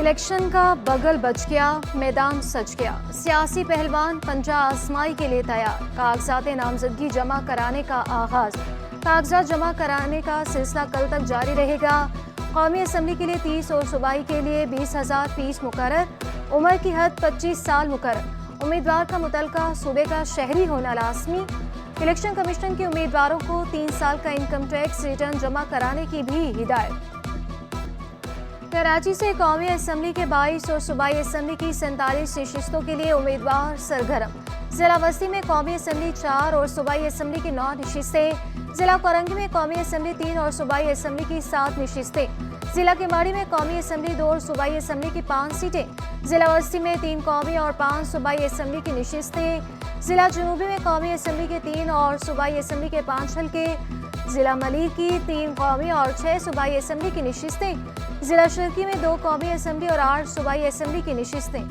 Election का बगल बच गया, मैदान सज गया। सियासी पहलवान पंजा आजमाई के लिए तैयार। कागजात नामजदगी जमा कराने का आगाज। कागजात जमा कराने का सिलसिला कल तक जारी रहेगा। कौमी असम्बली के लिए 30 और सूबाई के लिए 20,000 फीस मुकर्रर। उम्र की हद 25 साल मुकर्रर। उम्मीदवार का मुतलका सूबे का शहरी होना लाजमी। इलेक्शन कमीशन के उम्मीदवारों को 3 साल का इनकम टैक्स रिटर्न जमा कराने की भी हिदायत। कराची से कौमी असम्बली के 22 और सूबाई असम्बली की 47 नशिस्तों के लिए उम्मीदवार सरगर्म। जिला बस्ती में कौमी असम्बली 4 और सूबाई असम्बली की 9 नशिस्तें। जिला कोरंगी में कौमी असम्बली 3 और सूबाई असम्बली की 7 नशिस्तें। जिला किमाड़ी में कौमी असम्बली 2 और सूबाई असम्बली की 5 सीटें। जिला बस्ती में 3 कौमी और 5 सूबाई असम्बली की नशिस्तें। जिला जनूबी में कौमी असम्बली के 3 और सूबाई असम्बली के 5 हल्के। जिला मलिक की 3 कौमी और 6 सूबाई असम्बली की नशिस्तें। जिला शर्की में 2 कौमी असम्बली और 8 सूबाई असम्बली की नशिस्तें।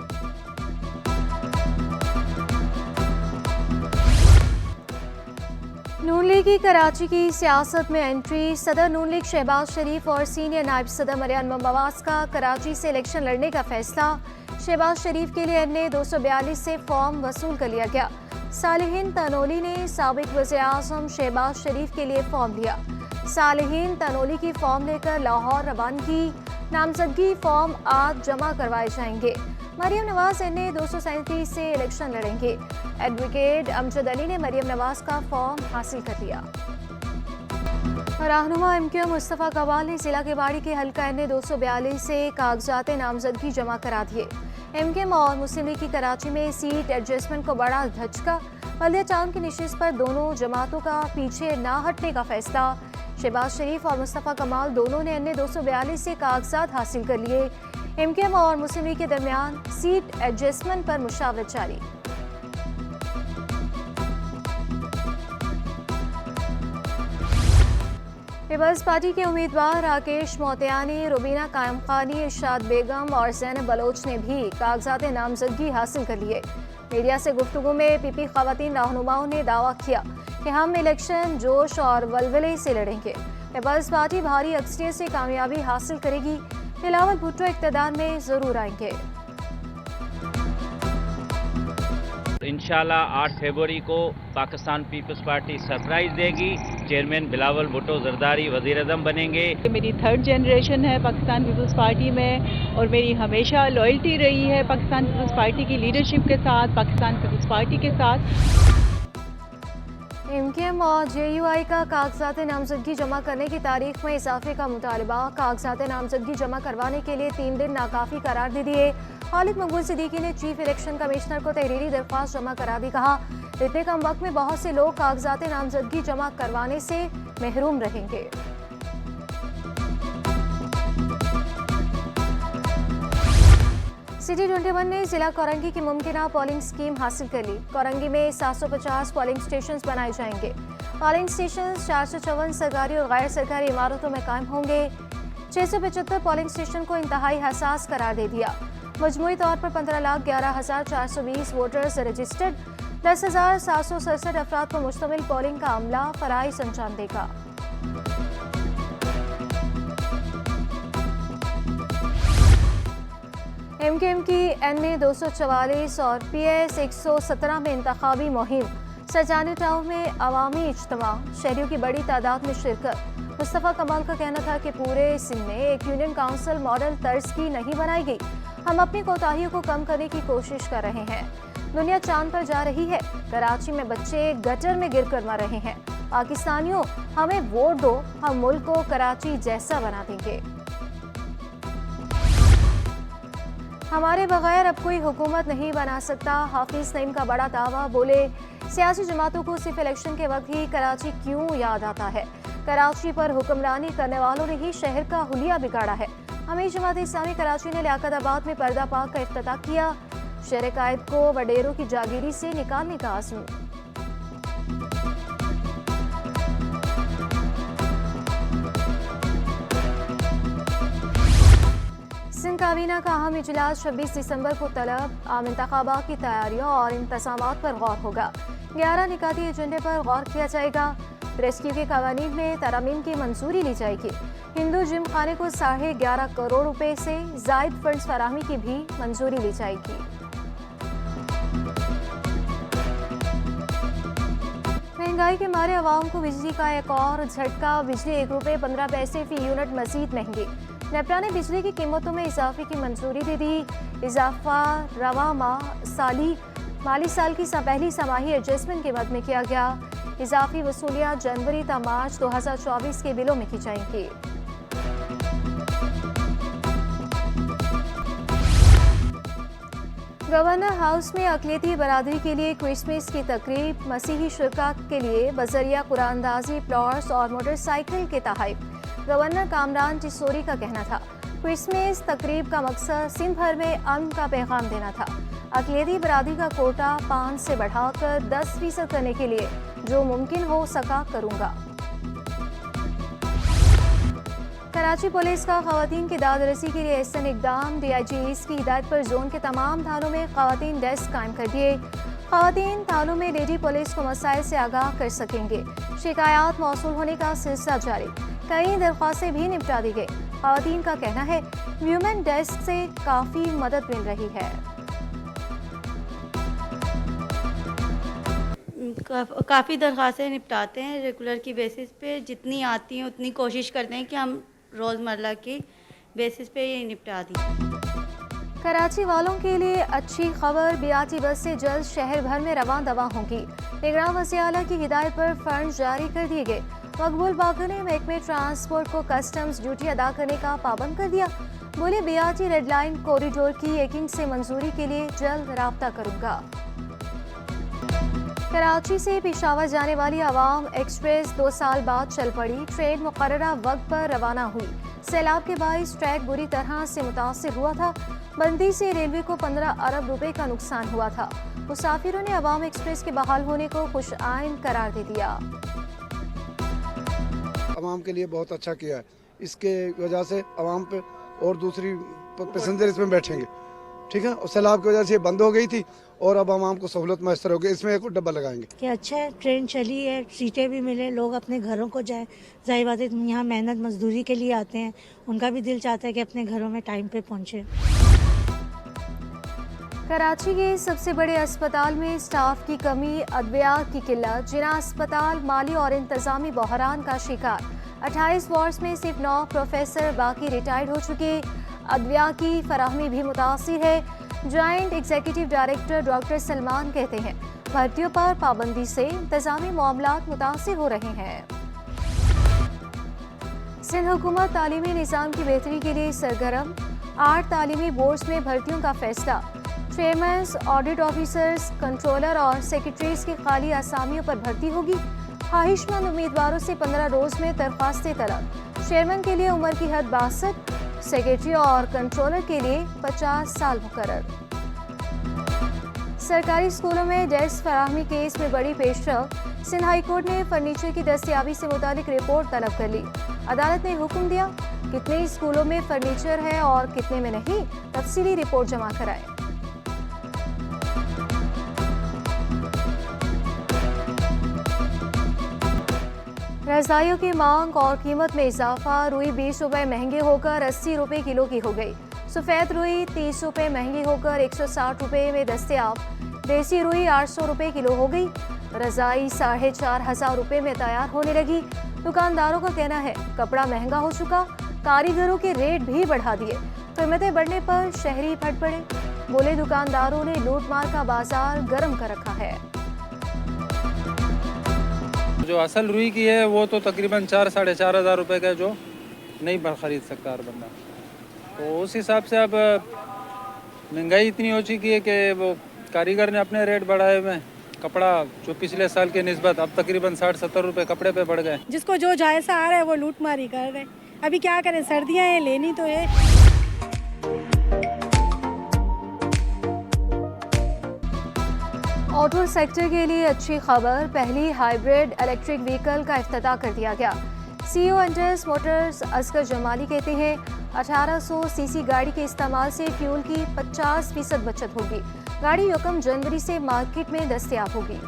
नून लीग की कराची की सियासत में एंट्री। सदर नून लीग शहबाज शरीफ और सीनियर नायब सदर मरियम नवाज का कराची से इलेक्शन लड़ने का फैसला। शहबाज शरीफ के लिए NA 242 से फॉर्म वसूल कर लिया गया। सालिहीन तनोली ने साबिक वज़ीर-ए-आज़म शहबाज शरीफ के लिए फॉर्म लिया। सालिहीन तनोली की फॉर्म लेकर लाहौर रवानगी। नामजदगी फॉर्म आज जमा करवाए जाएंगे। मरियम नवाज NA 237 से इलेक्शन लड़ेंगे। एडवोकेट अमजद अली ने मरियम नवाज का फॉर्म हासिल कर लिया। रहनुमा MQM मुस्तफ़ा कवाल ने जिला केबाड़ी के हल्का NA 242 से कागजात नामजदगी जमा करा दिए। MQM और मुस्लिम लीग की कराची में सीट एडजस्टमेंट को बड़ा धचका। बल्दिया टाउन की नशिस्त पर दोनों जमातों का पीछे न हटने का फैसला। शहबाज शरीफ और मुस्तफ़ा कमाल दोनों ने NA 242 से कागजात हासिल कर लिए। MQM और मुस्लिम लीग के दरमियान सीट एडजस्टमेंट पर मुशावरत जारी। पीपल्स पार्टी के उम्मीदवार राकेश मोतियानी, रुबीना कायम खानी, इरशाद बेगम और ज़ैनब बलोच ने भी कागजात नामजदगी हासिल कर लिए। मीडिया से गुफ्तगू में PP ख़वातीन रहनुमाओं ने दावा किया कि हम इलेक्शन जोश और वलवले से लड़ेंगे। पीपल्स पार्टी भारी अक्सरियत से कामयाबी हासिल करेगी। बिलावल भुट्टो इक़्तिदार में ज़रूर आएंगे। इंशाल्लाह 8 फरवरी को पाकिस्तान पीपल्स पार्टी सरप्राइज देगी। चेयरमैन बिलावल भुट्टो जरदारी वज़ीर आज़म बनेंगे। मेरी 3rd जनरेशन है पाकिस्तान पीपल्स पार्टी में और मेरी हमेशा लॉयल्टी रही है पाकिस्तान पीपल्स पार्टी की लीडरशिप के साथ, पाकिस्तान पीपल्स पार्टी के साथ। MQM और JUI का कागजात नामजदगी जमा करने की तारीख में इजाफे का मुतालबा। कागजात नामजदगी जमा करवाने के लिए 3 दिन नाकाफी करार दे दिए। खालिद मकबूल सिद्दीकी ने चीफ इलेक्शन कमिश्नर को तहरीरी दरख्वास्त जमा करा दी। कहा, इतने कम वक्त में बहुत से लोग कागजात नामजदगी जमा करवाने से महरूम रहेंगे। सिटी 21 ने जिला कोरंगी की मुमकिना पोलिंग स्कीम हासिल कर ली। कोरंगी में 750 पोलिंग स्टेशन बनाए जाएंगे। पोलिंग स्टेशन 454 सरकारी और गैर सरकारी इमारतों में कायम होंगे। 675 पोलिंग स्टेशन को इंतहाई हसास करार दे दिया। मजमूई तौर पर 15,11,420 वोटर्स रजिस्टर्ड। 10,767 अफराद को मुश्तमिल पोलिंग का अमला फराइज अंजाम देगा। MQM की NA 244 और PS 117 में इंतखाबी मुहिम। सजानी टाउन में अवामी इज्तिमा। शहरियों की बड़ी तादाद में शिरकत। मुस्तफ़ा कमाल का कहना था कि पूरे सिंध में एक यूनियन काउंसिल मॉडल तर्ज की नहीं बनाई गई। हम अपनी कोताहियों को कम करने की कोशिश कर रहे हैं। दुनिया चांद पर जा रही है। कराची में बच्चे गटर में गिर कर मर रहे हैं। पाकिस्तानियों, हमें वोट दो, हम मुल्क को कराची जैसा बना देंगे। हमारे बगैर अब कोई हुकूमत नहीं बना सकता। हाफिज नईम का बड़ा दावा। बोले, सियासी जमातों को सिर्फ इलेक्शन के वक्त ही कराची क्यों याद आता है। कराची पर हुक्मरानी करने वालों ने ही शहर का हुलिया बिगाड़ा है। अमीर जमात इस्लामी कराची ने लियाकताबाद में पर्दा पाक का इफ्तिताह किया। शहर कायद को वडेरों की जागीरी से निकालने का आज़म। सिंध काबीना का अहम इजलास 26 दिसंबर को तलब। आम इंतखाबात की तैयारियों और इंतज़ामात पर गौर होगा। 11 निकाती एजेंडे पर गौर किया जाएगा। रेस्क्यू के कवानीन में तरमीम की मंजूरी ली जाएगी। हिंदू जिम खाने को 11.5 करोड़ रुपए से जायद फंड्स फराहमी की भी मंजूरी ली जाएगी। महंगाई के मारे आवाम को बिजली का एक और झटका। बिजली ₹1.15 फी यूनिट मजीद महंगी। नेपरा ने बिजली की कीमतों में इजाफे की मंजूरी दे दी। इजाफा रवा माली साल की पहली समाही एडजस्टमेंट कीमत में किया गया। इजाफी वसूलियाँ जनवरी ता मार्च 2024 के बिलों में की जाएंगी। गवर्नर हाउस में अक़लियती बरादरी के लिए क्रिसमस की तकरीब। मसीही शुरकात के लिए बजरिया कुरानंदाजी, प्लॉट्स और मोटरसाइकिल के तहफ़। गवर्नर कामरान चिसोरी का कहना था क्रिसमस तकरीब का मकसद सिंध भर में अमन का पैगाम देना था। अक़लियती बरादरी का कोटा 5 से बढ़ाकर 10% करने के लिए जो मुमकिन हो सका करूँगा। कराची पुलिस का खवातीन की दादरसी के लिए एहसन इकदाम। DIG ईस्ट की हिदायत पर जोन के तमाम थानों में खवातीन डेस्क कायम कर दिए। खवातीन थानों में लेडी पुलिस को मसाइल से आगाह कर सकेंगे। शिकायत मौसूल होने का सिलसिला जारी। कई दरख्वास्तें भी निपटा दी गई। खवातीन का कहना है व्यूमेन डेस्क से काफ़ी मदद मिल रही है। काफ़ी दरख्वास्तें निपटाते हैं रेगुलर की बेसिस पे। जितनी आती हैं उतनी कोशिश करते हैं कि हम रोज़मर्रा की बेसिस पे ये निपटा दी। कराची वालों के लिए अच्छी खबर। BRT बस से जल्द शहर भर में रवां दवा होंगी। निगरान वज़ीर आला की हिदायत पर फंड जारी कर दिए गए। मकबूल बाकर ने महकमे ट्रांसपोर्ट को कस्टम्स ड्यूटी अदा करने का पाबंद कर दिया। बोले BRT रेड लाइन कॉरिडोर की एकिंग से मंजूरी के लिए जल्द राब्ता करूंगा। कराची से पेशावर जाने वाली आवाम एक्सप्रेस 2 साल बाद चल पड़ी। ट्रेन मुकर्ररा वक्त पर रवाना हुई। सैलाब के बाइस ट्रैक बुरी तरह से मुतासिर हुआ था। बंदी से रेलवे को 15 अरब रुपए का नुकसान हुआ था। मुसाफिरों ने आवाम एक्सप्रेस के बहाल होने को खुश आइन करार दे दिया। आवाम के लिए बहुत अच्छा किया है। इसके वजह से आवाम पे और दूसरी पैसेंजर इसमें बैठेंगे, ठीक है। और सैलाब की वजह से बंद हो गई थी और अब आवाम को सहूलत मैसर हो गई। इसमें एक डब्बा लगाएंगे कि अच्छा है, ट्रेन चली है, सीटें भी मिले, लोग अपने घरों को जाए। जाहिर बात है यहाँ मेहनत मजदूरी के लिए आते हैं, उनका भी दिल चाहता है कि अपने घरों में टाइम पे पहुँचे। कराची के सबसे बड़े अस्पताल में स्टाफ की कमी, अद्वियात की किल्लत। जिला अस्पताल माली और इंतजामी बहरान का शिकार। 28 वार्ड्स में सिर्फ 9 प्रोफेसर बाकी रिटायर्ड हो चुके। अद्विया की फराहमी भी मुतासिर है। Joint executive director doctor Salman कहते हैं भर्तियों पर पाबंदी से इंतजामी मामलात मुतासिर हो रहे हैं। सिंध हुकूमत तालीमी निज़ाम की बेहतरी के लिए सरगर्म। 8 तालीमी बोर्ड्स में भर्तियों का फैसला। चेयरमैन, ऑडिट ऑफिसर्स, कंट्रोलर और सेक्रेटरीज की खाली असामियों पर भर्ती होगी। ख्वाहिशमंद उम्मीदवारों से 15 रोज में दरख्वास्तें तलब। चेयरमैन के लिए उम्र की हद 62, सेक्रेटरी और कंट्रोलर के लिए 50 साल मुकर्रर। सरकारी स्कूलों में डेस्क फराहमी केस में बड़ी पेशरफ। सिंध हाई कोर्ट ने फर्नीचर की दस्तयाबी से मुतालिक रिपोर्ट तलब कर ली। अदालत ने हुक्म दिया कितने स्कूलों में फर्नीचर है और कितने में नहीं, तफसीली रिपोर्ट जमा कराएं। रज़ाइयों की मांग और कीमत में इजाफा। रुई 20 रुपये महंगे होकर 80 रुपये किलो की हो गई। सफ़ेद रुई 30 रुपये महंगी होकर 160 रुपये में दस्तयाब। देसी रुई 800 रुपये किलो हो गई। रज़ाई 4,500 रुपये में तैयार होने लगी। दुकानदारों का कहना है कपड़ा महंगा हो चुका, कारीगरों के रेट भी बढ़ा दिए। कीमतें बढ़ने पर शहरी फट पड़े। बोले दुकानदारों ने लूटमार का बाजार गर्म कर रखा है। जो असल रुई की है वो तो तकरीबन 4-4.5 हज़ार रुपये का जो नहीं खरीद सकता हर बंदा। तो उस हिसाब से अब महंगाई इतनी हो चुकी है कि वो कारीगर ने अपने रेट बढ़ाए हुए हैं। कपड़ा जो पिछले साल के निस्बत अब तकरीबन 60-70 रुपये कपड़े पे बढ़ गए। जिसको जो जायज़ा आ रहा है वो लूट मारी कर रहे। अभी क्या करें, सर्दियाँ हैं, लेनी तो है। ऑटो सेक्टर के लिए अच्छी खबर। पहली हाइब्रिड इलेक्ट्रिक व्हीकल का इफ्तिताह कर दिया गया। CEO एंटर्स मोटर्स असगर जमाली कहते हैं 1800 सीसी गाड़ी के इस्तेमाल से फ्यूल की 50% बचत होगी। गाड़ी 1 जनवरी से मार्केट में दस्तयाब होगी।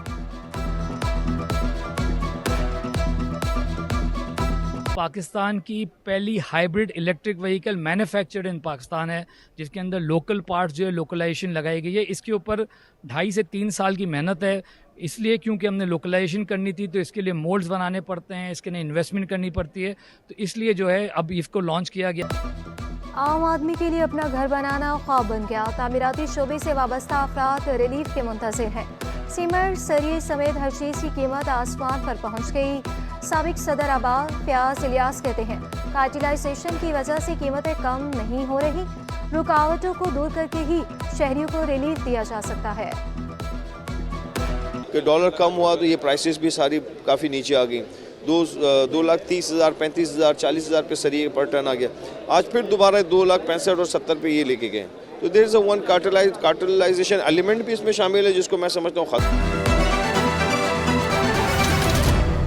पाकिस्तान की पहली hybrid electric vehicle manufactured in Pakistan है, जिसके अंदर लोकल पार्ट्स जो है लोकलाइजेशन लगाई गई है। इसके ऊपर 2.5 से 3 साल की मेहनत है, इसलिए क्योंकि हमने लोकलाइजेशन करनी थी तो इसके लिए मोल्ड्स बनाने पड़ते हैं, इसके लिए इन्वेस्टमेंट करनी पड़ती है, तो इसलिए जो है अब इसको लॉन्च किया गया। आम आदमी के लिए अपना घर बनाना ख्वाब बन गया। तामीराती शोबे से वाबस्ता अफराद रिलीफ के मुंतज़िर हैं। सीमेंट, सरिये समेत हर चीज़ की कीमत आसमान पर पहुँच गई। साबिक सदर अब्बास फयाज इलियास कहते हैं कार्टिलाइजेशन की वजह से कीमतें कम नहीं हो रही, रुकावटों को दूर करके ही शहरियों को रिलीफ दिया जा सकता है। कि डॉलर कम हुआ तो ये प्राइसेस भी सारी काफ़ी नीचे आ गई। 2,30,000, 35,000, 40,000 पे सरिये पर टन आ गया। आज फिर दोबारा 2,65,000 और 70 पे ये लेके गए। तो there is a one cartelization element भी इसमें शामिल है, जिसको मैं समझता हूँ खत्म।